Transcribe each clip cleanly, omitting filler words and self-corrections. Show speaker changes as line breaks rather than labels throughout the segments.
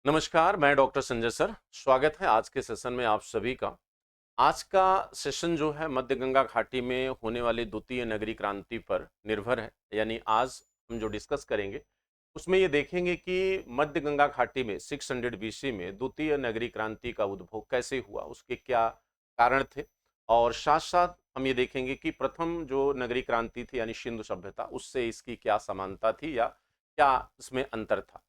नमस्कार, मैं doctor Sanjay sir. स्वागत है आज के सेशन में आप सभी का। आज का सेशन जो है मध्य गंगा घाटी में होने वाली द्वितीय नगरीय क्रांति पर निर्भर है। यानी आज हम जो डिस्कस करेंगे उसमें ये देखेंगे कि मध्य गंगा घाटी में 600 बीसी में द्वितीय नगरीय क्रांति का उद्भव कैसे हुआ, उसके क्या कारण थे, और साथ साथ हम ये देखेंगे कि प्रथम जो नगरीय क्रांति थी यानी सिंधु सभ्यता, उससे इसकी क्या समानता थी या क्या इसमें अंतर था।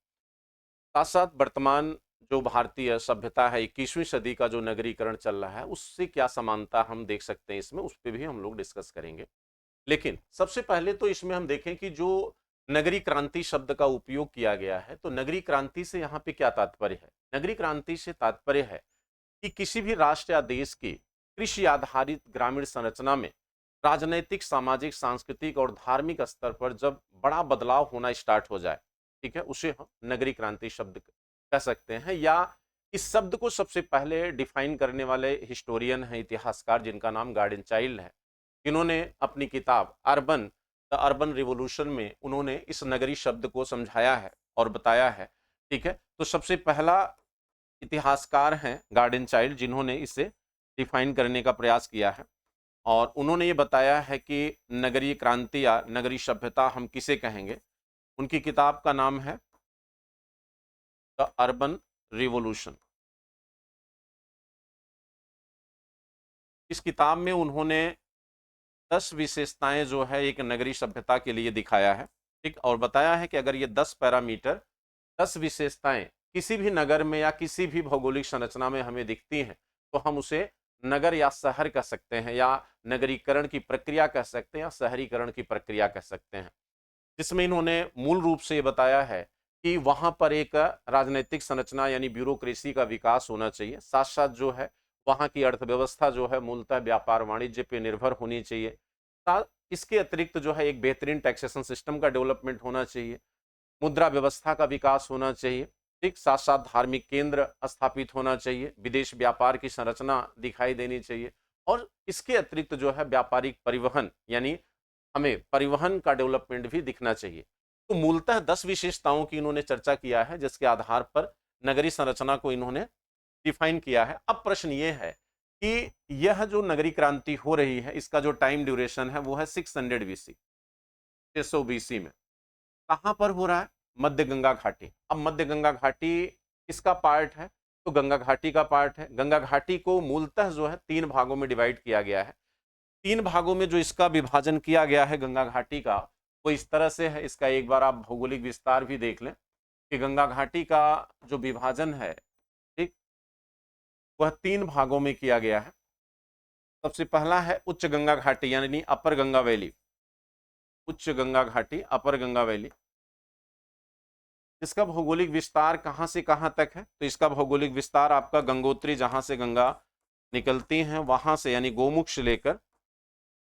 साथ साथ वर्तमान जो भारतीय सभ्यता है 21वीं सदी का जो नगरीकरण चल रहा है उससे क्या समानता हम देख सकते हैं इसमें, उस पर भी हम लोग डिस्कस करेंगे। लेकिन सबसे पहले तो इसमें हम देखें कि जो नगरीय क्रांति शब्द का उपयोग किया गया है, तो नगरीय क्रांति से यहाँ पे क्या तात्पर्य है। नगरीय क्रांति से तात्पर्य है कि किसी भी राष्ट्र या देश की कृषि आधारित ग्रामीण संरचना में राजनैतिक, सामाजिक, सांस्कृतिक और धार्मिक स्तर पर जब बड़ा बदलाव होना स्टार्ट हो जाए, ठीक है, उसे हम नगरीय क्रांति शब्द कह सकते हैं। या इस शब्द को सबसे पहले डिफाइन करने वाले हिस्टोरियन हैं, इतिहासकार, जिनका नाम गार्डन चाइल्ड है, जिन्होंने अपनी किताब द अर्बन रिवोल्यूशन में उन्होंने इस नगरी शब्द को समझाया है और बताया है। ठीक है, तो सबसे पहला इतिहासकार हैं गार्डन चाइल्ड, जिन्होंने इसे डिफाइन करने का प्रयास किया है। और उन्होंने ये बताया है कि नगरीय क्रांति या नगरीय सभ्यता हम किसे कहेंगे। उनकी किताब का नाम है द अर्बन रिवॉल्यूशन। इस किताब में उन्होंने 10 विशेषताएं जो है एक नगरीय सभ्यता के लिए दिखाया है, ठीक, और बताया है कि अगर ये 10 पैरामीटर, 10 विशेषताएं किसी भी नगर में या किसी भी भौगोलिक संरचना में हमें दिखती हैं, तो हम उसे नगर या शहर कह सकते हैं, या नगरीकरण की प्रक्रिया कह सकते हैं, या शहरीकरण की प्रक्रिया कह सकते हैं। जिसमें इन्होंने मूल रूप से ये बताया है कि वहां पर एक राजनीतिक संरचना यानी ब्यूरोक्रेसी का विकास होना चाहिए। साथ साथ जो है वहां की अर्थव्यवस्था जो है मूलतः व्यापार वाणिज्य पे निर्भर होनी चाहिए। इसके अतिरिक्त जो है एक बेहतरीन टैक्सेशन सिस्टम का डेवलपमेंट होना चाहिए, मुद्रा व्यवस्था का विकास होना चाहिए, ठीक, साथ साथ धार्मिक केंद्र स्थापित होना चाहिए, विदेश व्यापार की संरचना दिखाई देनी चाहिए, और इसके अतिरिक्त जो है व्यापारिक परिवहन यानी हमें परिवहन का डेवलपमेंट भी दिखना चाहिए। तो मूलतः 10 विशेषताओं की इन्होंने चर्चा किया है, जिसके आधार पर नगरीय संरचना को इन्होंने डिफाइन किया है। अब प्रश्न ये है कि यह जो नगरीय क्रांति हो रही है, इसका जो टाइम ड्यूरेशन है वो है 600 बीसी, 600 बीसी में। कहां पर हो रहा है? मध्य गंगा घाटी। अब मध्य गंगा घाटी किसका पार्ट है? तो गंगा घाटी का पार्ट है। गंगा घाटी को मूलतः जो है 3 भागों में डिवाइड किया गया है। 3 भागों में जो इसका विभाजन किया गया है गंगा घाटी का, वो इस तरह से है। इसका एक बार आप भौगोलिक विस्तार भी देख लें कि गंगा घाटी का जो विभाजन है, ठीक, वह 3 भागों में किया गया है। सबसे पहला है उच्च गंगा घाटी यानी अपर गंगा वैली, उच्च गंगा घाटी, अपर गंगा वैली। इसका भौगोलिक विस्तार कहां से कहां तक है? तो इसका भौगोलिक विस्तार आपका गंगोत्री, जहां से गंगा निकलती हैं वहां से, यानी गोमुख से लेकर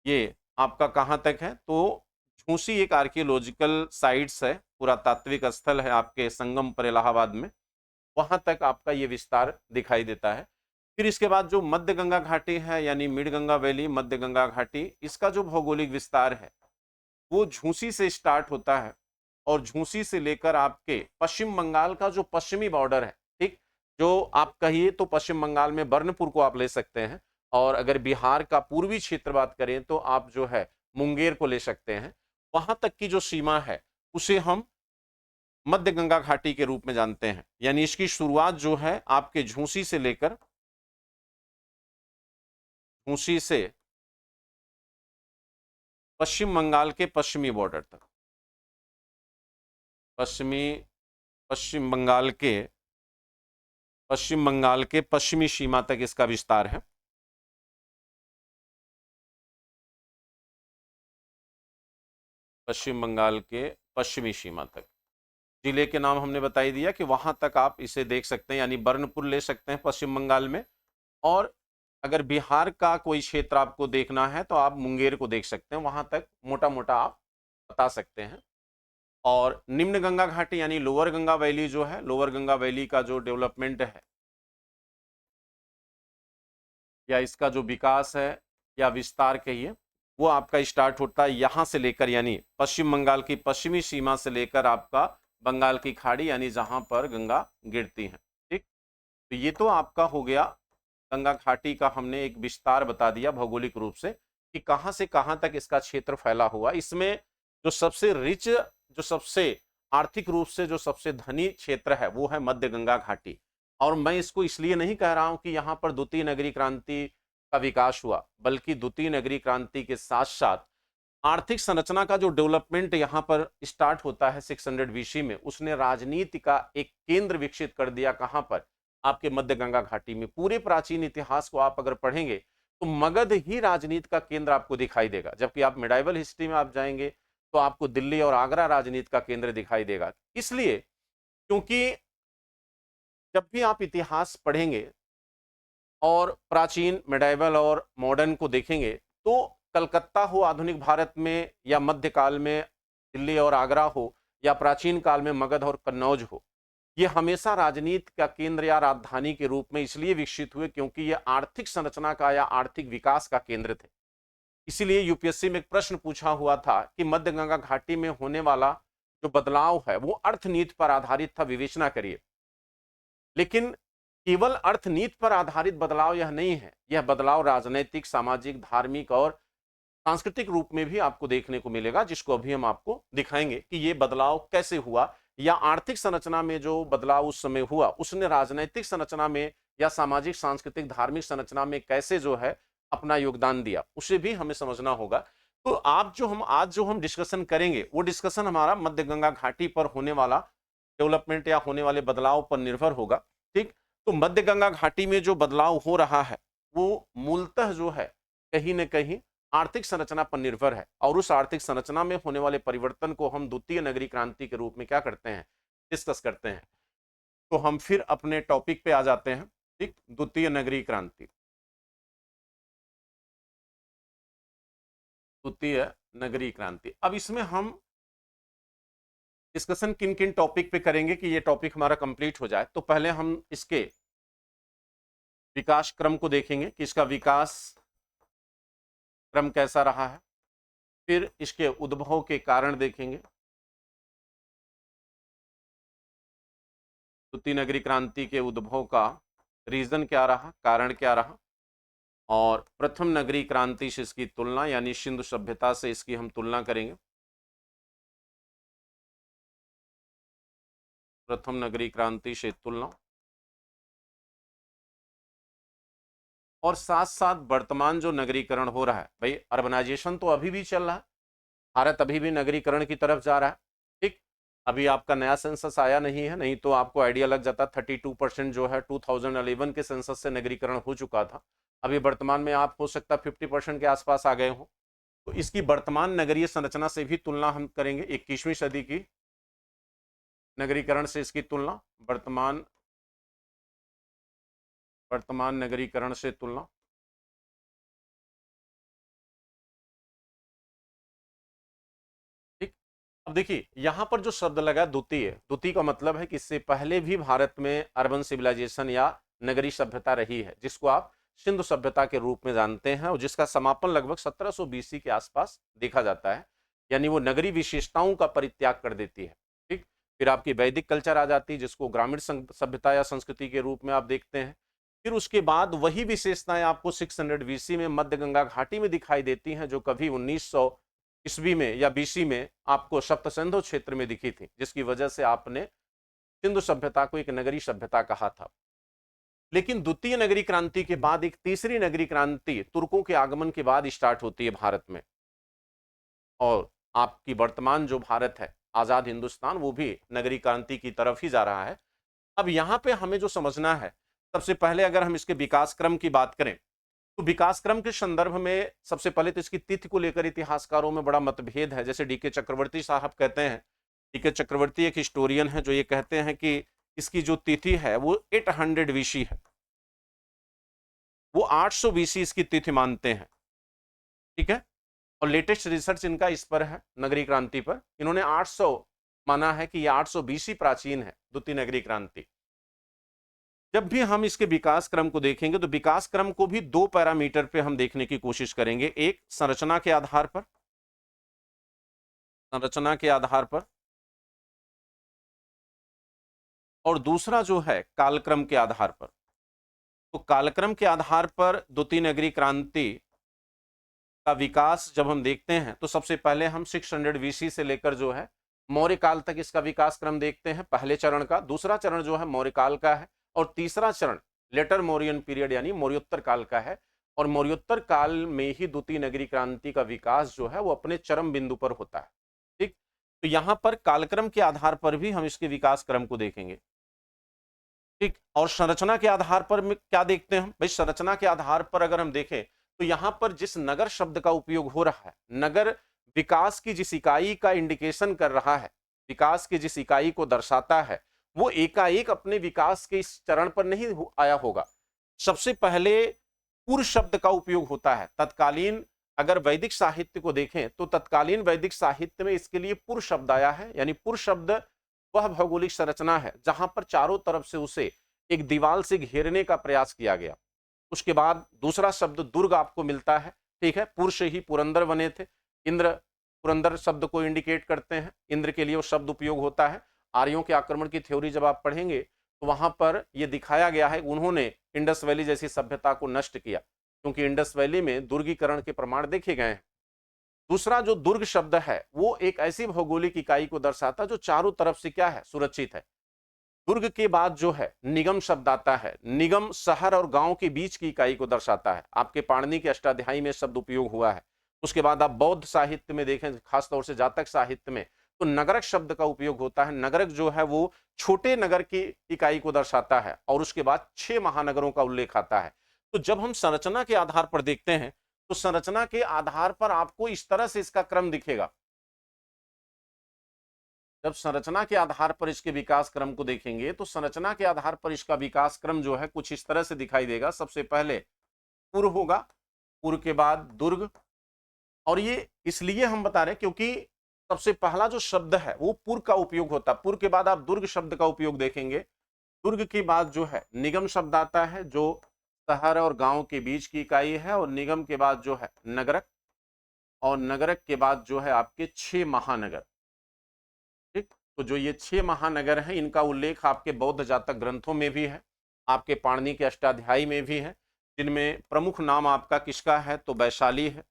ये आपका कहाँ तक है? तो झूसी एक आर्कियोलॉजिकल साइट्स है, पुरातात्विक स्थल है आपके संगम पर इलाहाबाद में, वहां तक आपका ये विस्तार दिखाई देता है। फिर इसके बाद जो मध्य गंगा घाटी है यानी मिड गंगा वैली, मध्य गंगा घाटी, इसका जो भौगोलिक विस्तार है वो झूसी से स्टार्ट होता है, और झूसी से लेकर आपके पश्चिम बंगाल का जो पश्चिमी बॉर्डर है, ठीक, जो आप कहिए तो पश्चिम बंगाल में बर्नपुर को आप ले सकते हैं, और अगर बिहार का पूर्वी क्षेत्र बात करें तो आप जो है मुंगेर को ले सकते हैं। वहां तक की जो सीमा है उसे हम मध्य गंगा घाटी के रूप में जानते हैं। यानी इसकी शुरुआत जो है आपके झूसी से लेकर, झूसी से पश्चिम बंगाल के पश्चिमी बॉर्डर तक, पश्चिमी पश्चिम बंगाल के पश्चिमी सीमा तक इसका विस्तार है। पश्चिम बंगाल के पश्चिमी सीमा तक। जिले के नाम हमने बताई दिया कि वहां तक आप इसे देख सकते हैं, यानी बर्नपुर ले सकते हैं पश्चिम बंगाल में, और अगर बिहार का कोई क्षेत्र आपको देखना है तो आप मुंगेर को देख सकते हैं, वहां तक मोटा मोटा आप बता सकते हैं। और निम्न गंगा घाटी यानी लोअर गंगा वैली जो है, लोअर गंगा वैली का जो डेवलपमेंट है या इसका जो विकास है या विस्तार कहिए, वो आपका स्टार्ट होता है यहां से लेकर, यानी पश्चिम बंगाल की पश्चिमी सीमा से लेकर आपका बंगाल की खाड़ी यानी जहां पर गंगा गिरती है। ठीक, तो ये तो आपका हो गया गंगा घाटी का, हमने एक विस्तार बता दिया भौगोलिक रूप से कि कहां से कहां तक इसका क्षेत्र फैला हुआ। इसमें जो सबसे रिच, जो सबसे आर्थिक रूप से जो सबसे धनी क्षेत्र है वो है मध्य गंगा घाटी। और मैं इसको इसलिए नहीं कह रहा हूं कि यहां पर द्वितीय नगरीय क्रांति का विकास हुआ, बल्कि द्वितीय नगरीय क्रांति के साथ साथ आर्थिक संरचना का जो डेवलपमेंट यहां पर स्टार्ट होता है 600 बीसी में, उसने राजनीति का एक केंद्र विकसित कर दिया। कहां पर? आपके मध्य गंगा घाटी में। पूरे प्राचीन इतिहास को आप अगर पढ़ेंगे तो मगध ही राजनीति का केंद्र आपको दिखाई देगा, जबकि आप मिडाइवल हिस्ट्री में आप जाएंगे तो आपको दिल्ली और आगरा राजनीति का केंद्र दिखाई देगा। इसलिए क्योंकि जब भी आप इतिहास पढ़ेंगे और प्राचीन मिडाइवल और मॉडर्न को देखेंगे तो कलकत्ता हो आधुनिक भारत में, या मध्यकाल में दिल्ली और आगरा हो, या प्राचीन काल में मगध और कन्नौज हो, ये हमेशा राजनीति का केंद्र या राजधानी के रूप में इसलिए विकसित हुए क्योंकि ये आर्थिक संरचना का या आर्थिक विकास का केंद्र थे। इसीलिए यूपीएससी में एक प्रश्न पूछा हुआ था कि मध्य गंगा घाटी में होने वाला जो बदलाव है वो अर्थनीति पर आधारित था, विवेचना करिए। लेकिन केवल अर्थनीति पर आधारित बदलाव यह नहीं है, यह बदलाव राजनैतिक, सामाजिक, धार्मिक और सांस्कृतिक रूप में भी आपको देखने को मिलेगा, जिसको अभी हम आपको दिखाएंगे कि ये बदलाव कैसे हुआ, या आर्थिक संरचना में जो बदलाव उस समय हुआ उसने राजनैतिक संरचना में या सामाजिक, सांस्कृतिक, धार्मिक संरचना में कैसे जो है अपना योगदान दिया, उसे भी हमें समझना होगा। तो आप जो हम आज जो हम डिस्कशन करेंगे वो डिस्कशन हमारा मध्य गंगा घाटी पर होने वाला डेवलपमेंट या होने वाले बदलाव पर निर्भर होगा। ठीक, तो मध्य गंगा घाटी में जो बदलाव हो रहा है वो मूलतः जो है कहीं ना कहीं आर्थिक संरचना पर निर्भर है, और उस आर्थिक संरचना में होने वाले परिवर्तन को हम द्वितीय नगरीय क्रांति के रूप में क्या करते हैं, डिस्कस करते हैं। तो हम फिर अपने टॉपिक पे आ जाते हैं। ठीक, द्वितीय नगरीय क्रांति, द्वितीय नगरीय क्रांति। अब इसमें हम डिस्कशन किन किन टॉपिक पे करेंगे कि ये टॉपिक हमारा कंप्लीट हो जाए, तो पहले हम इसके विकास क्रम को देखेंगे कि इसका विकास क्रम कैसा रहा है, फिर इसके उद्भव के कारण देखेंगे, द्वितीय नगरीय क्रांति के उद्भव का रीजन क्या रहा, कारण क्या रहा, और प्रथम नगरीय क्रांति से इसकी तुलना यानी सिंधु सभ्यता से इसकी हम तुलना करेंगे। प्रथम नगरीय क्रांति से तुलना, और साथ साथ वर्तमान जो नगरीकरण हो रहा है, भाई अर्बनाइजेशन तो अभी भी चल रहा है, भारत अभी भी नगरीकरण की तरफ जा रहा है। ठीक, अभी आपका नया सेंसस आया नहीं है, नहीं तो आपको आइडिया लग जाता। 32% जो है 2011 के सेंसस से नगरीकरण हो चुका था। अभी वर्तमान में आप हो सकता 50% के आसपास आ गए हो। तो इसकी वर्तमान नगरीय संरचना से भी तुलना हम करेंगे, 21वीं सदी की नगरीकरण से इसकी तुलना, वर्तमान नगरीकरण से तुलना। ठीक, अब देखिए यहां पर जो शब्द लगा द्वितीय, द्वितीय का मतलब है कि इससे पहले भी भारत में अर्बन सिविलाइजेशन या नगरीय सभ्यता रही है, जिसको आप सिंधु सभ्यता के रूप में जानते हैं, और जिसका समापन लगभग 1700 बीसी के आसपास देखा जाता है, यानी वो नगरीय विशेषताओं का परित्याग कर देती है। ठीक, फिर आपकी वैदिक कल्चर आ जाती है, जिसको ग्रामीण सभ्यता या संस्कृति के रूप में आप देखते हैं। फिर उसके बाद वही विशेषताएं आपको 600 बीसी में मध्य गंगा घाटी में दिखाई देती हैं, जो कभी 1900 ईस्वी में या बीसी में आपको सप्त सिंधु क्षेत्र में दिखी थी, जिसकी वजह से आपने सिंधु सभ्यता को एक नगरीय सभ्यता कहा था। लेकिन द्वितीय नगरीय क्रांति के बाद एक तीसरी नगरीय क्रांति तुर्कों के आगमन के बाद स्टार्ट होती है भारत में, और आपकी वर्तमान जो भारत है, आजाद हिंदुस्तान, वो भी नगरीय क्रांति की तरफ ही जा रहा है। अब यहां पे हमें जो समझना है, सबसे पहले अगर हम इसके विकास क्रम की बात करें तो विकास क्रम के संदर्भ में सबसे पहले तो इसकी तिथि को लेकर इतिहासकारों में बड़ा मतभेद है। जैसे डीके चक्रवर्ती साहब कहते हैं, डीके चक्रवर्ती एक हिस्टोरियन है, जो ये कहते हैं कि इसकी जो तिथि है वो 800 बीसी है, वो 800 बीसी इसकी तिथि मानते हैं। ठीक है, और लेटेस्ट रिसर्च इनका इस पर है, नगरीय क्रांति पर, इन्होंने 800 माना है कि यह 800 बीसी प्राचीन है द्वितीय नगरीय क्रांति। जब भी हम इसके विकास क्रम को देखेंगे तो विकास क्रम को भी दो पैरामीटर पे हम देखने की कोशिश करेंगे, एक संरचना के आधार पर, संरचना के आधार पर, और दूसरा जो है कालक्रम के आधार पर। तो कालक्रम के आधार पर द्वितीय नगरीय क्रांति का विकास जब हम देखते हैं तो सबसे पहले हम 600 बीसी से लेकर जो है मौर्य काल तक इसका विकास क्रम देखते हैं, पहले चरण का। दूसरा चरण जो है मौर्य काल का है और तीसरा चरण लेटर मौर्यन पीरियड यानी मौर्योत्तर काल का है। और मौर्योत्तर काल में ही द्वितीय नगरीय क्रांति का विकास जो है वो अपने चरम बिंदु पर होता है। ठीक, तो यहां पर कालक्रम के आधार पर भी हम इसके विकास क्रम को देखेंगे। ठीक, और संरचना के आधार पर क्या देखते हैं हम भाई? संरचना के आधार पर अगर हम देखें तो यहां पर जिस नगर शब्द का उपयोग हो रहा है, नगर विकास की जिस इकाई का इंडिकेशन कर रहा है, विकास की जिस इकाई को दर्शाता है, वो एकाएक अपने विकास के इस चरण पर नहीं आया होगा। सबसे पहले पुर शब्द का उपयोग होता है। तत्कालीन अगर वैदिक साहित्य को देखें तो तत्कालीन वैदिक साहित्य में इसके लिए पुर शब्द आया है। यानी पुर शब्द वह भौगोलिक संरचना है जहां पर चारों तरफ से उसे एक दीवार से घेरने का प्रयास किया गया। उसके बाद दूसरा शब्द दुर्ग आपको मिलता है। ठीक है, पुर से ही पुरंदर बने थे। इंद्र पुरंदर शब्द को इंडिकेट करते हैं, इंद्र के लिए वो शब्द उपयोग होता है। आर्यों के आक्रमण की थ्योरी जब आप पढ़ेंगे तो वहां पर यह दिखाया गया है उन्होंने इंडस वैली जैसी सभ्यता को नष्ट किया, क्योंकि इंडस वैली में दुर्गीकरण के प्रमाण देखे गए हैं। दूसरा जो दुर्ग शब्द है वो एक ऐसी भौगोलिक इकाई को दर्शाता है जो चारों तरफ से क्या है, सुरक्षित है। दुर्ग के बाद जो है निगम शब्द आता है। निगम शहर और गांव के बीच की इकाई को दर्शाता है। आपके पाणिनि के अष्टाध्यायी में शब्द उपयोग हुआ है। उसके बाद आप बौद्ध साहित्य में देखें, खासतौर से जातक साहित्य में, तो नगरक शब्द का उपयोग होता है। नगरक जो है वो छोटे नगर की इकाई को दर्शाता है और उसके बाद 6 महानगरों का उल्लेख आता है। तो जब हम संरचना के आधार पर देखते हैं तो संरचना के आधार पर आपको इस तरह से इसका क्रम दिखेगा। जब संरचना के आधार पर इसके विकास क्रम को देखेंगे तो संरचना के आधार पर इसका विकास क्रम जो है कुछ इस तरह से दिखाई देगा। सबसे पहले पुर होगा, पुर के बाद दुर्ग। और ये इसलिए हम बता रहे हैं क्योंकि सबसे पहला जो शब्द है वो पुर का उपयोग होता है। पुर के बाद आप दुर्ग शब्द का उपयोग देखेंगे। दुर्ग के बाद जो है निगम शब्द आता है जो शहर और गांव के बीच की इकाई है। और निगम के बाद जो है नगरक, और नगरक के बाद जो है आपके 6 महानगर। ठीक, तो जो ये 6 महानगर हैं इनका उल्लेख आपके बौद्ध जातक ग्रंथों में भी है, आपके पाणिनि के अष्टाध्यायी में भी है, जिनमें प्रमुख नाम आपका किसका है तो वैशाली है।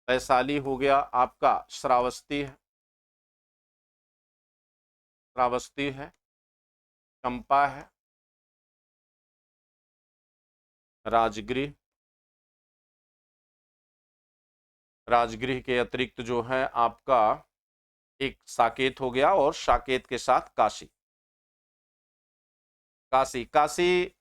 वैशाली हो गया, आपका श्रावस्ती है, श्रावस्ती है, चंपा है, राजगृह। राजगृह के अतिरिक्त जो है आपका एक साकेत हो गया और साकेत के साथ काशी। काशी, काशी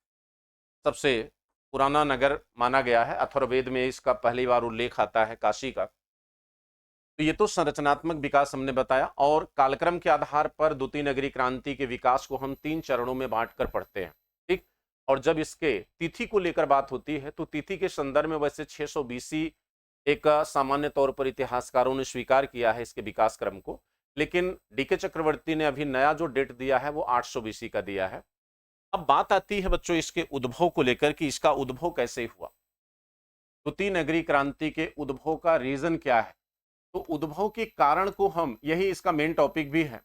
सबसे पुराना नगर माना गया है। अथर्ववेद में इसका पहली बार उल्लेख आता है काशी का। तो ये तो संरचनात्मक विकास हमने बताया। और कालक्रम के आधार पर द्वितीय नगरीय क्रांति के विकास को हम 3 चरणों में बांटकर पढ़ते हैं। ठीक, और जब इसके तिथि को लेकर बात होती है तो तिथि के संदर्भ में वैसे 600 बीसी एक सामान्य तौर पर इतिहासकारों ने स्वीकार किया है इसके विकास क्रम को, लेकिन डीके चक्रवर्ती ने अभी नया जो डेट दिया है वो 800 बीसी का दिया है। अब बात आती है बच्चों इसके उद्भव को लेकर कि इसका उद्भव कैसे हुआ। द्वितीय नगरीय क्रांति के उद्भव का रीजन क्या है, तो उद्भव के कारण को हम, यही इसका मेन टॉपिक भी है,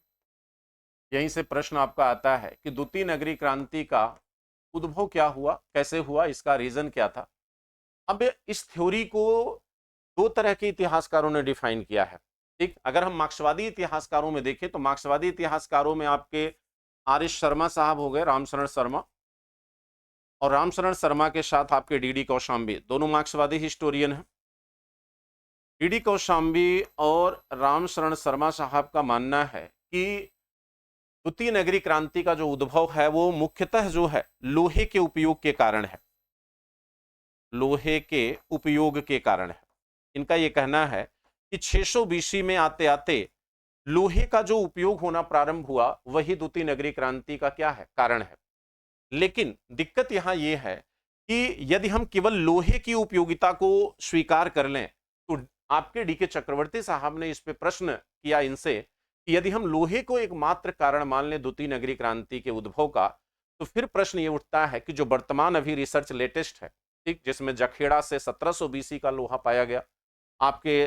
यहीं से प्रश्न आपका आता है कि द्वितीय नगरीय क्रांति का उद्भव क्या हुआ, कैसे हुआ, इसका रीजन क्या था। अब इस थ्योरी को 2 तरह के इतिहासकारों ने डिफाइन किया है। ठीक, अगर हम मार्क्सवादी इतिहासकारों में देखें तो मार्क्सवादी इतिहासकारों में आपके आर शर्मा साहब हो गए, रामशरण शर्मा, और रामशरण शर्मा के साथ आपके डी कौशाम्बी, दोनों मार्क्सवादी हिस्टोरियन हैं। डी कौशाम्बी और रामशरण शर्मा साहब का मानना है कि द्वितीय नगरीय क्रांति का जो उद्भव है वो मुख्यतः जो है लोहे के उपयोग के कारण है। लोहे के उपयोग के कारण है। इनका यह कहना है कि 600 बीसी में आते आते लोहे का जो उपयोग होना प्रारंभ हुआ वही द्वितीय नगरीय क्रांति का क्या है, कारण है। लेकिन दिक्कत यहां यह है कि यदि हम केवल लोहे की उपयोगिता को स्वीकार कर लें तो आपके डीके चक्रवर्ती साहब ने इस पे प्रश्न किया इनसे कि यदि हम लोहे को एकमात्र कारण मान लें द्वितीय नगरीय क्रांति के उद्भव का, तो फिर प्रश्न ये उठता है कि जो वर्तमान अभी रिसर्च लेटेस्ट है, ठीक, जिसमें जखेड़ा से 1700 बीसी का लोहा पाया गया, आपके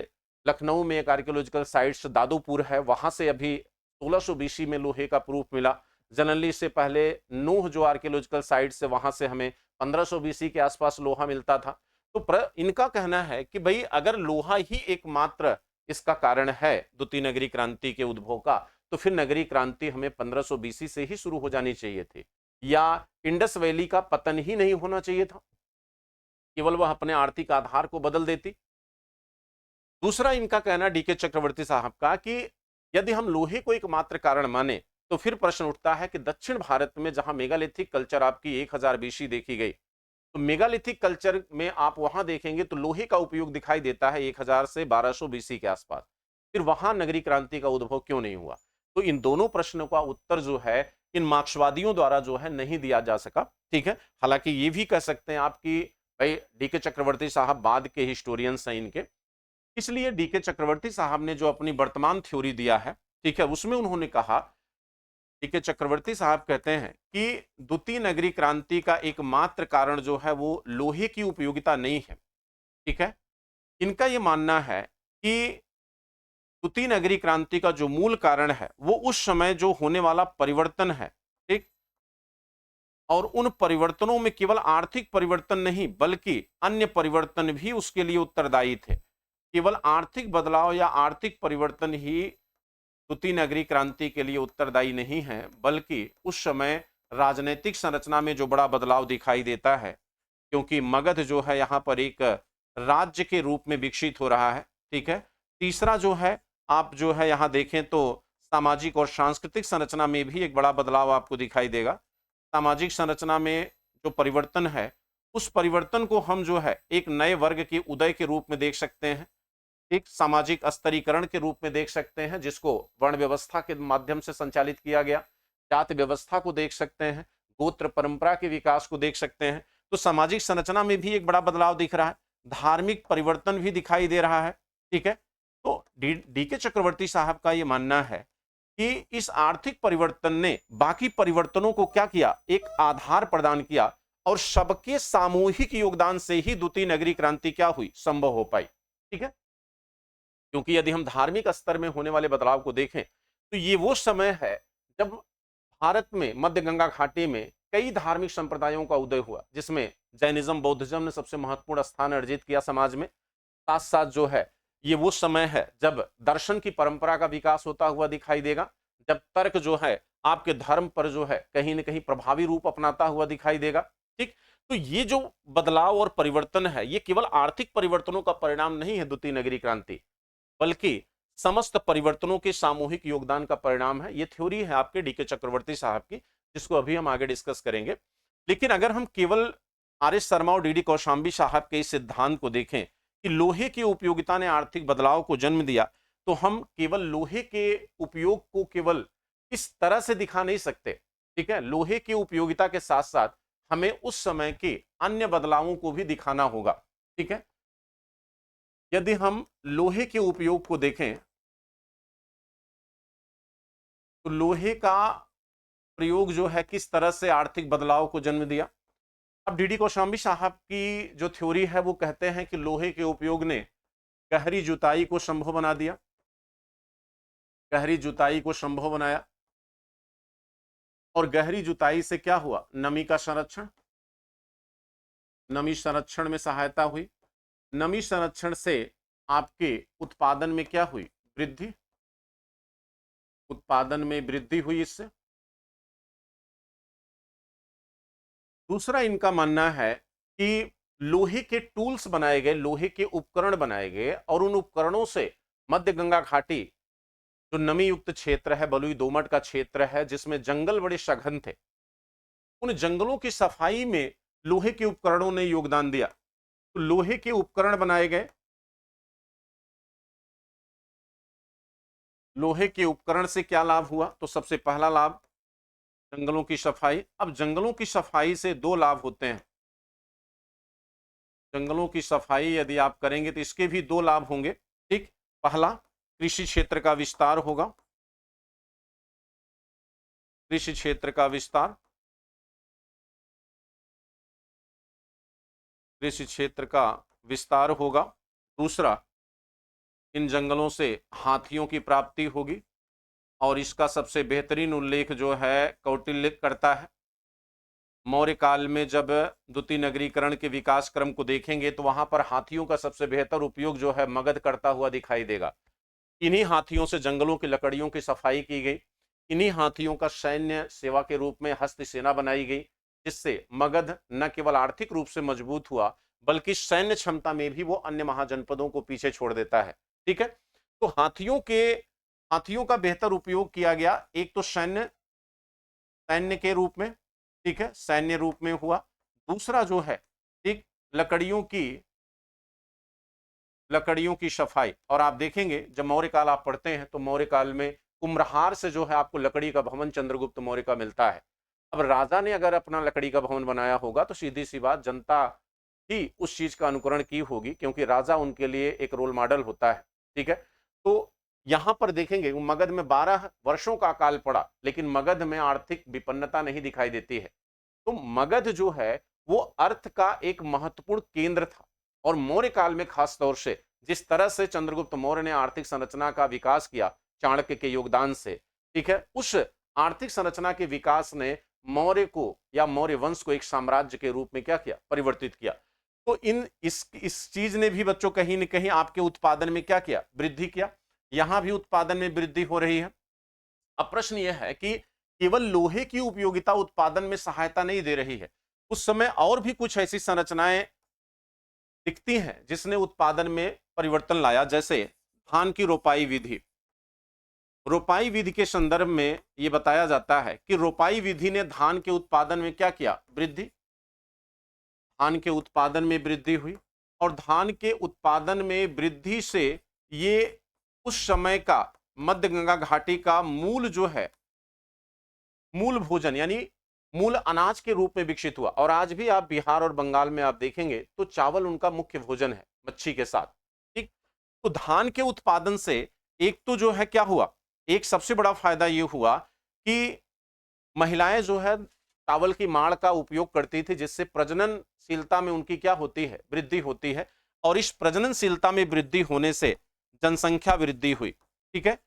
लखनऊ में एक आर्कियोलॉजिकल साइट्स दादूपुर है, वहां से अभी 1600 बीसी में लोहे का प्रूफ मिला, जनरली इससे पहले नूह जो आर्कियोलॉजिकल साइट से वहां से हमें 1500 बीसी के आसपास लोहा मिलता था। तो इनका कहना है कि भाई अगर लोहा ही एकमात्र इसका कारण है द्वितीय नगरी क्रांति के उद्भव का, तो फिर नगरी क्रांति हमें 1500 बीसी से ही शुरू हो जानी चाहिए थी, या इंडस वैली का पतन ही नहीं होना चाहिए था, केवल वह अपने आर्थिक आधार को बदल देती। दूसरा इनका कहना डीके चक्रवर्ती साहब का कि यदि हम लोहे को एकमात्र कारण माने, तो फिर प्रश्न उठता है कि दक्षिण भारत में जहां मेगालिथिक कल्चर आपकी 1000 बीसी देखी गई, तो मेगालिथिक कल्चर में आप वहां देखेंगे तो लोहे का उपयोग दिखाई देता है 1000 से 1200 बीसी के आसपास। फिर वहां नगरी क्रांति का उद्भव क्यों नहीं हुआ? तो इन दोनों प्रश्नों का उत्तर जो है इन मार्क्सवादियों द्वारा जो है नहीं दिया जा सका। ठीक है, हालांकि ये भी कह सकते हैं आप कि भाई डीके चक्रवर्ती साहब बाद के हिस्टोरियंस हैं इनके, इसलिए डीके चक्रवर्ती साहब ने जो अपनी वर्तमान थ्योरी दिया है, ठीक है, उसमें उन्होंने कहा, डीके चक्रवर्ती साहब कहते हैं कि द्वितीय नगरी क्रांति का एकमात्र कारण जो है वो लोहे की उपयोगिता नहीं है। ठीक है, इनका यह मानना है कि द्वितीय नगरी क्रांति का जो मूल कारण है वो उस समय जो होने वाला परिवर्तन है, ठीक, और उन परिवर्तनों में केवल आर्थिक परिवर्तन नहीं बल्कि अन्य परिवर्तन भी उसके लिए उत्तरदायी थे। केवल आर्थिक बदलाव या आर्थिक परिवर्तन ही द्वितीय नगरी क्रांति के लिए उत्तरदायी नहीं है, बल्कि उस समय राजनीतिक संरचना में जो बड़ा बदलाव दिखाई देता है, क्योंकि मगध जो है यहाँ पर एक राज्य के रूप में विकसित हो रहा है। ठीक है, तीसरा जो है आप जो है यहाँ देखें तो सामाजिक और सांस्कृतिक संरचना में भी एक बड़ा बदलाव आपको दिखाई देगा। सामाजिक संरचना में जो परिवर्तन है, उस परिवर्तन को हम जो है एक नए वर्ग के उदय के रूप में देख सकते हैं, एक सामाजिक स्तरीकरण के रूप में देख सकते हैं, जिसको वर्ण व्यवस्था के माध्यम से संचालित किया गया, जाति व्यवस्था को देख सकते हैं, गोत्र परंपरा के विकास को देख सकते हैं। तो सामाजिक संरचना में भी एक बड़ा बदलाव दिख रहा है, धार्मिक परिवर्तन भी दिखाई दे रहा है। ठीक है, तो डीके चक्रवर्ती साहब का यह मानना है कि इस आर्थिक परिवर्तन ने बाकी परिवर्तनों को क्या किया, एक आधार प्रदान किया, और सबके सामूहिक योगदान से ही द्वितीय नगरी क्रांति क्या हुई, संभव हो पाई। ठीक है, क्योंकि यदि हम धार्मिक स्तर में होने वाले बदलाव को देखें तो ये वो समय है जब भारत में मध्य गंगा घाटी में कई धार्मिक संप्रदायों का उदय हुआ, जिसमें जैनिज्म बौद्धिज्म ने सबसे महत्वपूर्ण स्थान अर्जित किया समाज में। साथ साथ जो है ये वो समय है जब दर्शन की परंपरा का विकास होता हुआ दिखाई देगा, जब तर्क जो है आपके धर्म पर जो है कहीं ना कहीं प्रभावी रूप अपनाता हुआ दिखाई देगा। ठीक, तो ये जो बदलाव और परिवर्तन है ये केवल आर्थिक परिवर्तनों का परिणाम नहीं है द्वितीय नगरी क्रांति, बल्कि समस्त परिवर्तनों के सामूहिक योगदान का परिणाम है। ये थ्योरी है आपके डीके चक्रवर्ती साहब की, जिसको अभी हम आगे डिस्कस करेंगे। लेकिन अगर हम केवल आर एस शर्मा और डीडी कौशाम्बी साहब के इस सिद्धांत को देखें कि लोहे की उपयोगिता ने आर्थिक बदलाव को जन्म दिया, तो हम केवल लोहे के उपयोग को केवल इस तरह से दिखा नहीं सकते। ठीक है, लोहे की उपयोगिता के साथ साथ हमें उस समय के अन्य बदलावों को भी दिखाना होगा। ठीक है, यदि हम लोहे के उपयोग को देखें तो लोहे का प्रयोग जो है किस तरह से आर्थिक बदलाव को जन्म दिया। अब डीडी कौशाम्बी साहब की जो थ्योरी है वो कहते हैं कि लोहे के उपयोग ने गहरी जुताई को संभव बना दिया, गहरी जुताई को संभव बनाया, और गहरी जुताई से क्या हुआ, नमी का संरक्षण, नमी संरक्षण में सहायता हुई, नमी संरक्षण से आपके उत्पादन में क्या हुई, वृद्धि, उत्पादन में वृद्धि हुई इससे। दूसरा इनका मानना है कि लोहे के टूल्स बनाए गए, लोहे के उपकरण बनाए गए, और उन उपकरणों से मध्य गंगा घाटी जो नमी युक्त क्षेत्र है, बलुई दोमट का क्षेत्र है, जिसमें जंगल बड़े सघन थे, उन जंगलों की सफाई में लोहे के उपकरणों ने योगदान दिया। तो लोहे के उपकरण बनाए गए, लोहे के उपकरण से क्या लाभ हुआ, तो सबसे पहला लाभ जंगलों की सफाई। अब जंगलों की सफाई से दो लाभ होते हैं, जंगलों की सफाई यदि आप करेंगे तो इसके भी दो लाभ होंगे। ठीक, पहला कृषि क्षेत्र का विस्तार होगा, कृषि क्षेत्र का विस्तार, कृषि क्षेत्र का विस्तार होगा। दूसरा, इन जंगलों से हाथियों की प्राप्ति होगी, और इसका सबसे बेहतरीन उल्लेख जो है कौटिल्य करता है। मौर्य काल में जब द्वितीय नगरीकरण के विकास क्रम को देखेंगे तो वहां पर हाथियों का सबसे बेहतर उपयोग जो है मगध करता हुआ दिखाई देगा। इन्हीं हाथियों से जंगलों की लकड़ियों की सफाई की गई, इन्हीं हाथियों का सैन्य सेवा के रूप में हस्त सेना बनाई गई, जिससे मगध न केवल आर्थिक रूप से मजबूत हुआ बल्कि सैन्य क्षमता में भी वो अन्य महाजनपदों को पीछे छोड़ देता है। ठीक है, तो हाथियों का बेहतर उपयोग किया गया, एक तो सैन्य सैन्य के रूप में, ठीक है, सैन्य रूप में हुआ। दूसरा जो है, ठीक, लकड़ियों की सफाई। और आप देखेंगे जब मौर्य काल आप पढ़ते हैं तो मौर्य काल में कुम्हरार से जो है आपको लकड़ी का भवन चंद्रगुप्त मौर्य का मिलता है। अब राजा ने अगर अपना लकड़ी का भवन बनाया होगा तो सीधी सी बात, जनता ही उस चीज का अनुकरण की होगी, क्योंकि राजा उनके लिए एक रोल मॉडल होता है। ठीक है, तो यहां पर देखेंगे मगध में 12 वर्षों का काल पड़ा, लेकिन मगध में आर्थिक विपन्नता नहीं दिखाई देती है। तो मगध जो है वो अर्थ का एक महत्वपूर्ण केंद्र था। और मौर्य काल में खास तौर से जिस तरह से चंद्रगुप्त मौर्य ने आर्थिक संरचना का विकास किया चाणक्य के योगदान से, ठीक है, उस आर्थिक संरचना के विकास ने मौर्य को या मौर्य वंश को एक साम्राज्य के रूप में क्या किया, परिवर्तित किया। तो इस चीज ने भी बच्चों कहीं न कहीं आपके उत्पादन में क्या किया, वृद्धि किया। यहां भी उत्पादन में वृद्धि हो रही है। अब प्रश्न यह है कि केवल लोहे की उपयोगिता उत्पादन में सहायता नहीं दे रही है, उस समय और भी कुछ ऐसी संरचनाएं दिखती हैं जिसने उत्पादन में परिवर्तन लाया। जैसे धान की रोपाई विधि। रोपाई विधि के संदर्भ में यह बताया जाता है कि रोपाई विधि ने धान के उत्पादन में क्या किया, वृद्धि। धान के उत्पादन में वृद्धि हुई और धान के उत्पादन में वृद्धि से ये उस समय का मध्य गंगा घाटी का मूल जो है, मूल भोजन यानी मूल अनाज के रूप में विकसित हुआ। और आज भी आप बिहार और बंगाल में आप देखेंगे तो चावल उनका मुख्य भोजन है मच्छी के साथ। ठीक, तो धान के उत्पादन से एक तो जो है क्या हुआ, एक सबसे बड़ा फायदा यह हुआ कि महिलाएं जो है चावल की माड़ का उपयोग करती थी, जिससे प्रजननशीलता में उनकी क्या होती है, वृद्धि होती है। और इस प्रजननशीलता में वृद्धि होने से जनसंख्या वृद्धि हुई। ठीक है,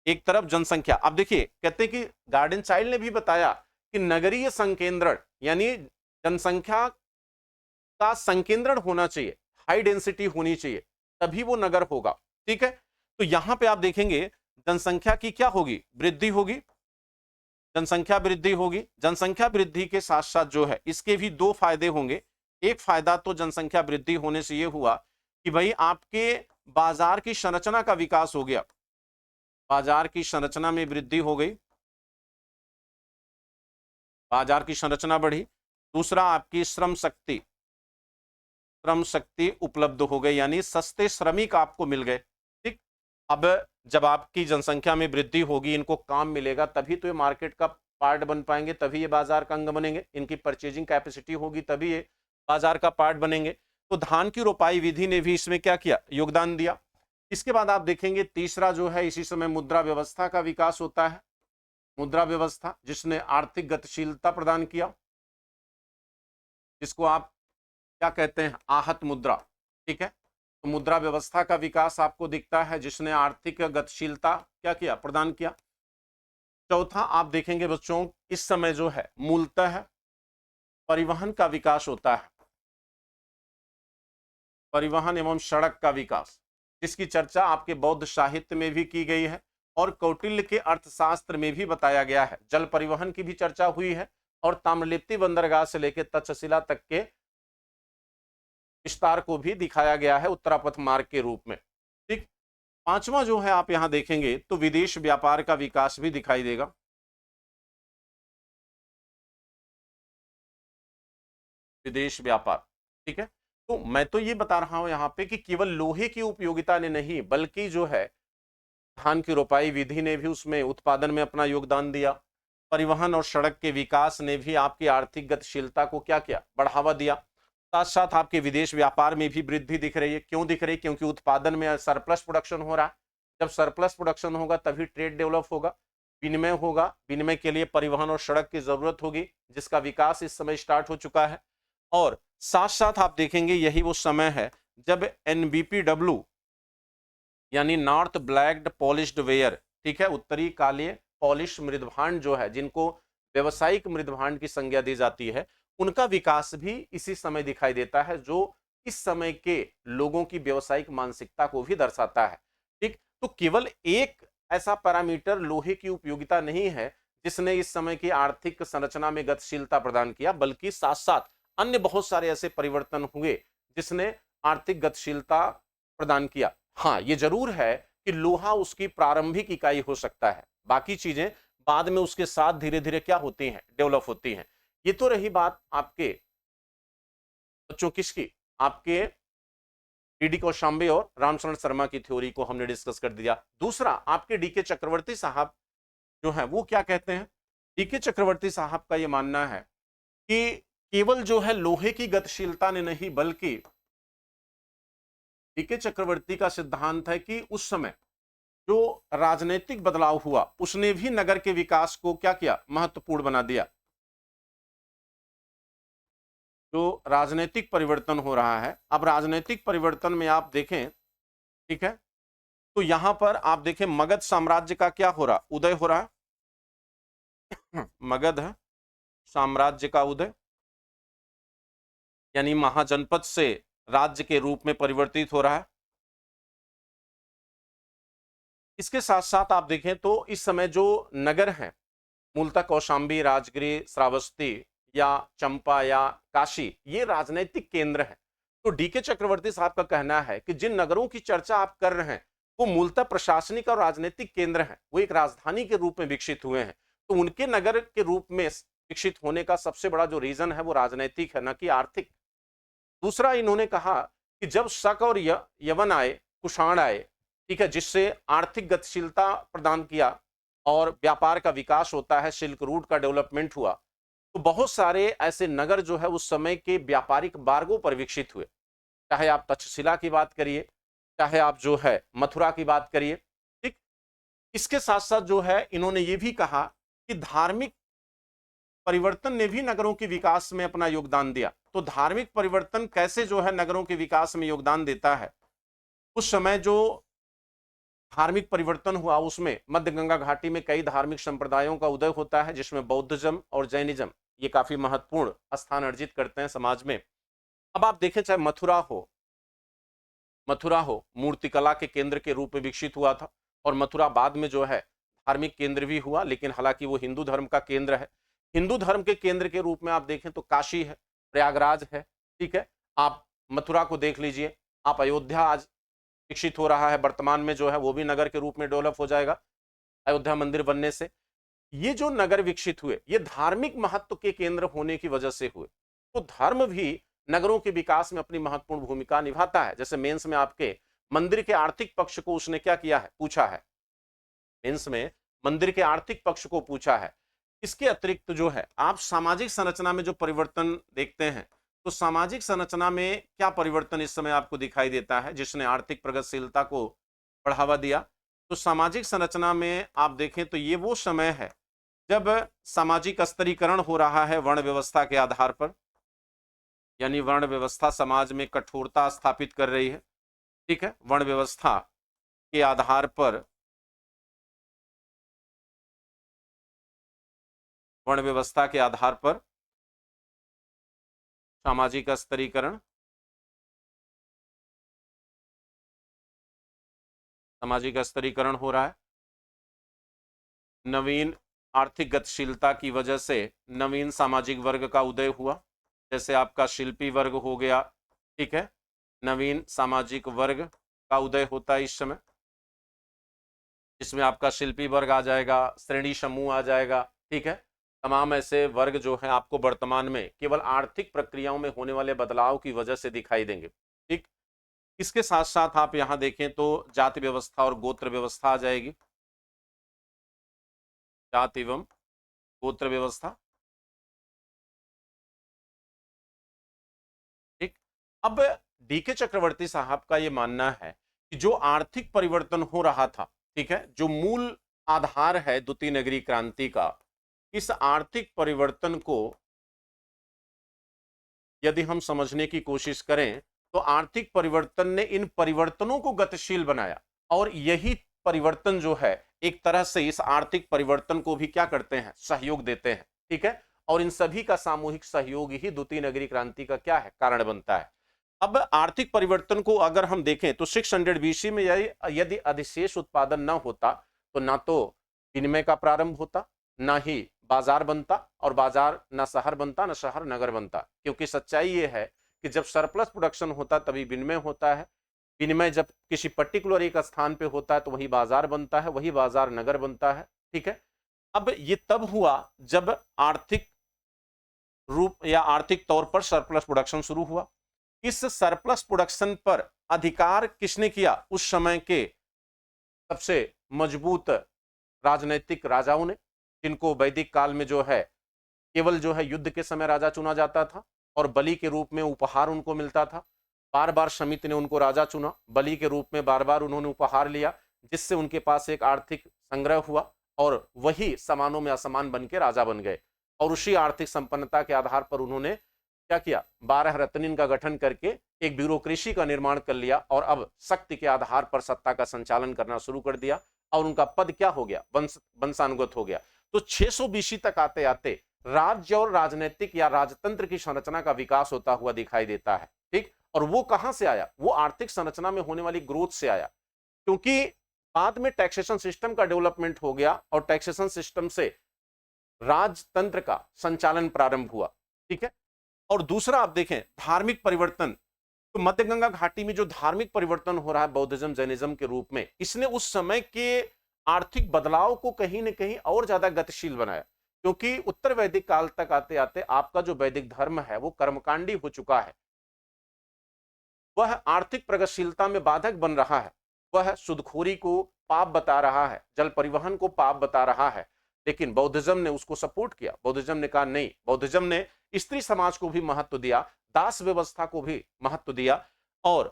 एक तरफ जनसंख्या। अब देखिए कहते हैं कि गार्डन चाइल्ड ने भी बताया कि नगरीय संकेंद्रण यानी जनसंख्या का संकेंद्रण होना चाहिए, हाई डेंसिटी होनी चाहिए, तभी वो नगर होगा। ठीक है, तो यहां पे आप देखेंगे जनसंख्या की क्या होगी, वृद्धि होगी। जनसंख्या वृद्धि होगी। जनसंख्या वृद्धि के साथ साथ जो है इसके भी दो फायदे होंगे। एक फायदा तो जनसंख्या वृद्धि होने से यह हुआ कि भाई आपके बाजार की संरचना का विकास हो गया, बाजार की संरचना में वृद्धि हो गई, बाजार की संरचना बढ़ी। दूसरा आपकी श्रम शक्ति उपलब्ध हो गई, यानी सस्ते श्रमिक आपको मिल गए। ठीक, अब जब आपकी जनसंख्या में वृद्धि होगी, इनको काम मिलेगा, तभी तो ये मार्केट का पार्ट बन पाएंगे, तभी ये बाजार का अंग बनेंगे। इनकी परचेजिंग कैपेसिटी होगी तभी ये बाजार का पार्ट बनेंगे। तो धान की रोपाई विधि ने भी इसमें क्या किया, योगदान दिया। इसके बाद आप देखेंगे तीसरा जो है, इसी समय मुद्रा व्यवस्था का विकास होता है। मुद्रा व्यवस्था जिसने आर्थिक गतिशीलता प्रदान किया, जिसको आप क्या कहते हैं, आहत मुद्रा। ठीक है, तो मुद्रा व्यवस्था का विकास आपको दिखता है जिसने आर्थिक गतिशीलता क्या किया, प्रदान किया। चौथा आप देखेंगे बच्चों, इस समय जो है मूलतः परिवहन का विकास होता है, परिवहन एवं सड़क का विकास, जिसकी चर्चा आपके बौद्ध साहित्य में भी की गई है और कौटिल्य के अर्थशास्त्र में भी बताया गया है। जल परिवहन की भी चर्चा हुई है और ताम्रलिप्ति बंदरगाह से लेकर तक्षशिला तक के विस्तार को भी दिखाया गया है उत्तरापथ मार्ग के रूप में। ठीक, पांचवा जो है आप यहां देखेंगे तो विदेश व्यापार का विकास भी दिखाई देगा। विदेश व्यापार, ठीक है, तो मैं तो ये बता रहा हूं यहां पे कि केवल लोहे की उपयोगिता ने नहीं, बल्कि जो है धान की रोपाई विधि ने भी उसमें उत्पादन में अपना योगदान दिया। परिवहन और सड़क के विकास ने भी आपकी आर्थिक गतिशीलता को क्या किया, बढ़ावा दिया। साथ साथ आपके विदेश व्यापार में भी वृद्धि दिख रही है। क्यों दिख रही है, क्योंकि उत्पादन में सरप्लस प्रोडक्शन हो रहा है। जब सरप्लस प्रोडक्शन होगा तभी ट्रेड डेवलप होगा, विनिमय होगा, विनिमय के लिए परिवहन और सड़क की जरूरत होगी, जिसका विकास इस समय स्टार्ट हो चुका है। और साथ साथ आप देखेंगे यही वो समय है जब NBPW यानी नॉर्थ ब्लैक्ड पॉलिश्ड वेयर, ठीक है, उत्तरी कालीय पॉलिश मृदभांड जो है, जिनको व्यवसायिक मृदभांड की संज्ञा दी जाती है, उनका विकास भी इसी समय दिखाई देता है, जो इस समय के लोगों की व्यवसायिक मानसिकता को भी दर्शाता है। ठीक, तो केवल एक ऐसा पैरामीटर लोहे की उपयोगिता नहीं है जिसने इस समय की आर्थिक संरचना में गतिशीलता प्रदान किया, बल्कि साथ साथ अन्य बहुत सारे ऐसे परिवर्तन हुए जिसने आर्थिक गतिशीलता प्रदान किया। हाँ, ये जरूर है कि लोहा उसकी प्रारंभिक इकाई हो सकता है, बाकी चीजें बाद में उसके साथ धीरे धीरे क्या होती हैं, डेवलप होती हैं। ये तो रही बात आपके बच्चों किसकी, आपके डीडी कौशाम्बे और रामचरण शर्मा की थ्योरी को हमने डिस्कस कर दिया। दूसरा, आपके डीके चक्रवर्ती साहब जो है वो क्या कहते हैं। डीके चक्रवर्ती साहब का ये मानना है कि केवल जो है लोहे की गतिशीलता ने नहीं, बल्कि डीके चक्रवर्ती का सिद्धांत है कि उस समय जो राजनीतिक बदलाव हुआ उसने भी नगर के विकास को क्या किया, महत्वपूर्ण बना दिया। जो राजनीतिक परिवर्तन हो रहा है, अब राजनीतिक परिवर्तन में आप देखें, ठीक है, तो यहां पर आप देखें मगध साम्राज्य का क्या हो रहा, उदय हो रहा है। मगध साम्राज्य का उदय, यानी महाजनपद से राज्य के रूप में परिवर्तित हो रहा है। इसके साथ साथ आप देखें तो इस समय जो नगर हैं, मूलतः कौशाम्बी, राजगिरी, श्रावस्ती या चंपा या काशी, ये राजनीतिक केंद्र हैं। तो डीके चक्रवर्ती साहब का कहना है कि जिन नगरों की चर्चा आप कर रहे हैं वो मूलतः प्रशासनिक और राजनीतिक केंद्र हैं, वो एक राजधानी के रूप में विकसित हुए हैं। तो उनके नगर के रूप में विकसित होने का सबसे बड़ा जो रीजन है वो राजनीतिक है, न कि आर्थिक। दूसरा, इन्होंने कहा कि जब शक और यवन आए, कुषाण आए, ठीक है, जिससे आर्थिक गतिशीलता प्रदान किया और व्यापार का विकास होता है, सिल्क रूट का डेवलपमेंट हुआ, तो बहुत सारे ऐसे नगर जो है उस समय के व्यापारिक मार्गों पर विकसित हुए। चाहे आप तक्षशिला की बात करिए, चाहे आप जो है मथुरा की बात करिए। ठीक, इसके साथ साथ जो है इन्होंने ये भी कहा कि धार्मिक परिवर्तन ने भी नगरों के विकास में अपना योगदान दिया। तो धार्मिक परिवर्तन कैसे जो है नगरों के विकास में योगदान देता है, उस समय जो धार्मिक परिवर्तन हुआ उसमें मध्य गंगा घाटी में कई धार्मिक संप्रदायों का उदय होता है, जिसमें बौद्धिज्म और जैनिज्म ये काफी महत्वपूर्ण स्थान अर्जित करते हैं समाज में। अब आप देखें, चाहे मथुरा हो मूर्तिकला के केंद्र के रूप में विकसित हुआ था, और मथुरा बाद में जो है धार्मिक केंद्र भी हुआ, लेकिन हालांकि वो हिंदू धर्म का केंद्र है। हिंदू धर्म के केंद्र के रूप में आप देखें तो काशी है, प्रयागराज है, ठीक है। आप मथुरा को देख लीजिए, आप अयोध्या आज विकसित हो रहा है, वर्तमान में जो है वो भी नगर के रूप में डेवलप हो जाएगा अयोध्या मंदिर बनने से। ये जो नगर विकसित हुए ये धार्मिक महत्व के केंद्र होने की वजह से हुए। तो धर्म भी नगरों के विकास में अपनी महत्वपूर्ण भूमिका निभाता है। जैसे मेंस में आपके मंदिर के आर्थिक पक्ष को उसने क्या किया है, पूछा है। मेंस में मंदिर के आर्थिक पक्ष को पूछा है। इसके अतिरिक्त जो है आप सामाजिक संरचना में जो परिवर्तन देखते हैं, तो सामाजिक संरचना में क्या परिवर्तन इस समय आपको दिखाई देता है जिसने आर्थिक प्रगतिशीलता को बढ़ावा दिया। तो सामाजिक संरचना में आप देखें तो ये वो समय है जब सामाजिक स्तरीकरण हो रहा है वर्ण व्यवस्था के आधार पर, यानी वर्ण व्यवस्था समाज में कठोरता स्थापित कर रही है। ठीक है, वर्ण व्यवस्था के आधार पर, वर्ण व्यवस्था के आधार पर सामाजिक स्तरीकरण, सामाजिक स्तरीकरण हो रहा है। नवीन आर्थिक गतिशीलता की वजह से नवीन सामाजिक वर्ग का उदय हुआ, जैसे आपका शिल्पी वर्ग हो गया, ठीक है। नवीन सामाजिक वर्ग का उदय होता है इस समय, इसमें आपका शिल्पी वर्ग आ जाएगा, श्रेणी समूह आ जाएगा, ठीक है। तमाम ऐसे वर्ग जो हैं आपको वर्तमान में केवल आर्थिक प्रक्रियाओं में होने वाले बदलाव की वजह से दिखाई देंगे। ठीक, इसके साथ साथ आप यहां देखें तो जाति व्यवस्था और गोत्र व्यवस्था आ जाएगी, जाति एवं गोत्र व्यवस्था। ठीक, अब डीके चक्रवर्ती साहब का यह मानना है कि जो आर्थिक परिवर्तन हो रहा था, ठीक है, जो मूल आधार है द्वितीय नगरीय क्रांति का, इस आर्थिक परिवर्तन को यदि हम समझने की कोशिश करें तो आर्थिक परिवर्तन ने इन परिवर्तनों को गतिशील बनाया, और यही परिवर्तन जो है एक तरह से इस आर्थिक परिवर्तन को भी क्या करते हैं, सहयोग देते हैं, ठीक है। और इन सभी का सामूहिक सहयोग ही द्वितीय नगरीय क्रांति का क्या है, कारण बनता है। अब आर्थिक परिवर्तन को अगर हम देखें तो 600 बीसी में यदि अधिशेष उत्पादन न होता तो ना तो विनिमय का प्रारंभ होता, ना ही बाजार बनता, और बाजार ना शहर बनता, ना शहर नगर बनता। क्योंकि सच्चाई ये है कि जब सरप्लस प्रोडक्शन होता तभी विनिमय होता है, विनिमय जब किसी पर्टिकुलर एक स्थान पे होता है तो वही बाजार बनता है, वही बाजार नगर बनता है, ठीक है। अब ये तब हुआ जब आर्थिक रूप या आर्थिक तौर पर सरप्लस प्रोडक्शन शुरू हुआ। इस सरप्लस प्रोडक्शन पर अधिकार किसने किया, उस समय के सबसे मजबूत राजनैतिक राजाओं ने, जिनको वैदिक काल में जो है केवल जो है युद्ध के समय राजा चुना जाता था और बलि के रूप में उपहार उनको मिलता था। बार बार समिति ने उनको राजा चुना, बलि के रूप में बार बार उन्होंने उपहार लिया, जिससे उनके पास एक आर्थिक संग्रह हुआ और वही समानों में असमान बन के राजा बन गए। और उसी आर्थिक संपन्नता के आधार पर उन्होंने क्या किया, 12 रत्निन का गठन करके एक ब्यूरोक्रेसी का निर्माण कर लिया और अब शक्ति के आधार पर सत्ता का संचालन करना शुरू कर दिया और उनका पद क्या हो गया, वंशानुगत हो गया। तो 600 बीसी तक आते आते राज्य और राजनीतिक या राजतंत्र की संरचना का विकास होता हुआ दिखाई देता है, ठीक। और वो कहां से आया, वो आर्थिक संरचना में होने वाली ग्रोथ से आया, क्योंकि बाद में टैक्सेशन सिस्टम का डेवलपमेंट हो गया और टैक्सेशन सिस्टम से राजतंत्र का संचालन प्रारंभ हुआ, ठीक है। और दूसरा आप देखें धार्मिक परिवर्तन, तो मध्य गंगा घाटी में जो धार्मिक परिवर्तन हो रहा है बौद्धिज्म जैनिज्म के रूप में, इसने उस समय के आर्थिक बदलाव को कहीं ना कहीं और ज्यादा गतिशील बनाया। क्योंकि उत्तर वैदिक काल तक आते आते आपका जो वैदिक धर्म है वो कर्मकांडी हो चुका है, वह आर्थिक प्रगतिशीलता में बाधक बन रहा है, वह सुदखोरी को पाप बता रहा है, जल परिवहन को पाप बता रहा है। लेकिन बौद्धिज्म ने उसको सपोर्ट किया, बौद्धिज्म ने कहा नहीं, बौद्धिज्म ने स्त्री समाज को भी महत्व दिया, दास व्यवस्था को भी महत्व दिया और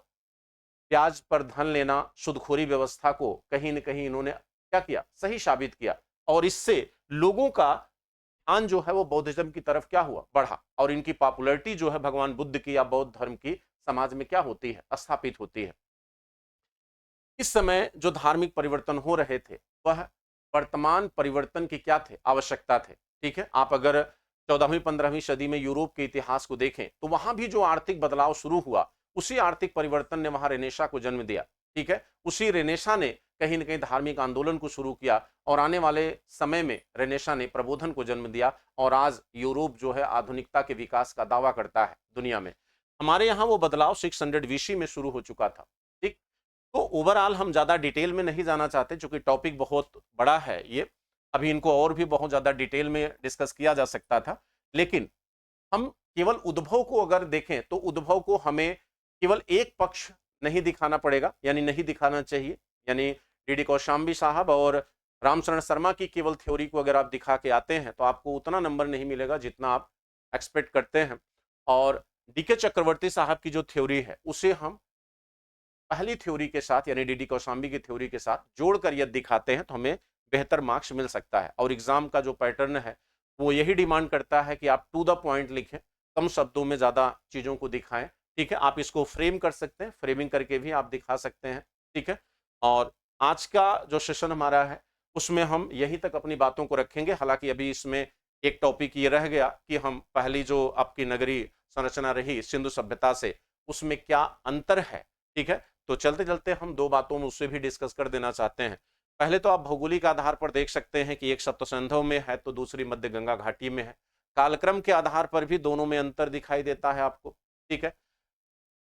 ब्याज पर धन लेना, सुदखोरी व्यवस्था को कहीं न कहीं इन्होंने क्या किया, सही साबित किया। और इससे लोगों का ध्यान जो है वो बौद्धिज्म की तरफ क्या हुआ, बढ़ा, और इनकी पॉपुलैरिटी जो है भगवान बुद्ध की या बौद्ध धर्म की समाज में क्या होती है, स्थापित होती है। इस समय जो धार्मिक परिवर्तन हो रहे थे वह वर्तमान परिवर्तन की क्या थे, आवश्यकता थे, ठीक है। आप अगर 14वीं 15वीं सदी में यूरोप के इतिहास को देखें तो वहां भी जो आर्थिक बदलाव शुरू हुआ उसी आर्थिक परिवर्तन ने वहां रेनेसा को जन्म दिया, ठीक है। उसी रेनेसा ने कहीं ना कहीं धार्मिक आंदोलन को शुरू किया और आने वाले समय में रेनेसा ने प्रबोधन को जन्म दिया और आज यूरोप जो है आधुनिकता के विकास का दावा करता है दुनिया में। हमारे यहाँ वो बदलाव 600 बीसी में शुरू हो चुका था, ठीक। तो ओवरऑल हम ज्यादा डिटेल में नहीं जाना चाहते क्योंकि टॉपिक बहुत बड़ा है ये, अभी इनको और भी बहुत ज्यादा डिटेल में डिस्कस किया जा सकता था। लेकिन हम केवल उद्भव को अगर देखें तो उद्भव को हमें केवल एक पक्ष नहीं दिखाना पड़ेगा, यानी नहीं दिखाना चाहिए। यानी डीडी कौशाम्बी साहब और रामचरण शर्मा की केवल थ्योरी को अगर आप दिखा के आते हैं तो आपको उतना नंबर नहीं मिलेगा जितना आप एक्सपेक्ट करते हैं। और डीके चक्रवर्ती साहब की जो थ्योरी है उसे हम पहली थ्योरी के साथ यानी डीडी कौशाम्बी की थ्योरी के साथ जोड़कर यदि दिखाते हैं तो हमें बेहतर मार्क्स मिल सकता है। और एग्जाम का जो पैटर्न है वो यही डिमांड करता है कि आप टू द पॉइंट लिखें, कम शब्दों में ज्यादा चीजों को दिखाएं, ठीक है। आप इसको फ्रेम कर सकते हैं, फ्रेमिंग करके भी आप दिखा सकते हैं, ठीक है। और आज का जो सेशन हमारा है उसमें हम यहीं तक अपनी बातों को रखेंगे। हालांकि अभी इसमें एक टॉपिक ये रह गया कि हम पहली जो आपकी नगरीय संरचना रही सिंधु सभ्यता से उसमें क्या अंतर है, ठीक है। तो चलते चलते हम दो बातों में उससे भी डिस्कस कर देना चाहते हैं। पहले तो आप भौगोलिक आधार पर देख सकते हैं कि एक सप्तसिंधु में है तो दूसरी मध्य गंगा घाटी में है। कालक्रम के आधार पर भी दोनों में अंतर दिखाई देता है आपको, ठीक है।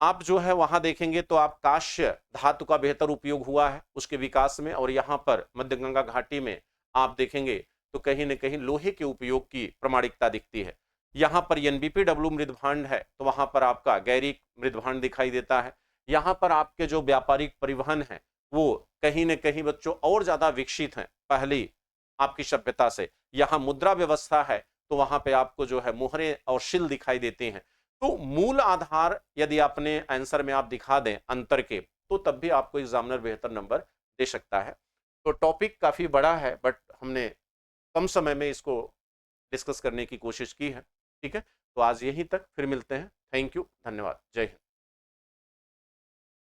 आप जो है वहां देखेंगे तो आप कांस्य धातु का बेहतर उपयोग हुआ है उसके विकास में, और यहाँ पर मध्य गंगा घाटी में आप देखेंगे तो कहीं न कहीं लोहे के उपयोग की प्रमाणिकता दिखती है। यहाँ पर एनबीपीडब्ल्यू मृदभांड है तो वहां पर आपका गैरिक मृदभांड दिखाई देता है। यहाँ पर आपके जो व्यापारिक परिवहन है वो कहीं न कहीं बच्चों और ज्यादा विकसित हैं पहली आपकी सभ्यता से। यहाँ मुद्रा व्यवस्था है तो वहां पे आपको जो है मोहरे और शिल दिखाई देती हैं। तो मूल आधार यदि अपने आंसर में आप दिखा दें अंतर के तो तब भी आपको एग्जामिनर बेहतर नंबर दे सकता है। तो टॉपिक काफी बड़ा है बट हमने कम समय में इसको डिस्कस करने की कोशिश की है, ठीक है। तो आज यहीं तक, फिर मिलते हैं। थैंक यू, धन्यवाद, जय हिंद।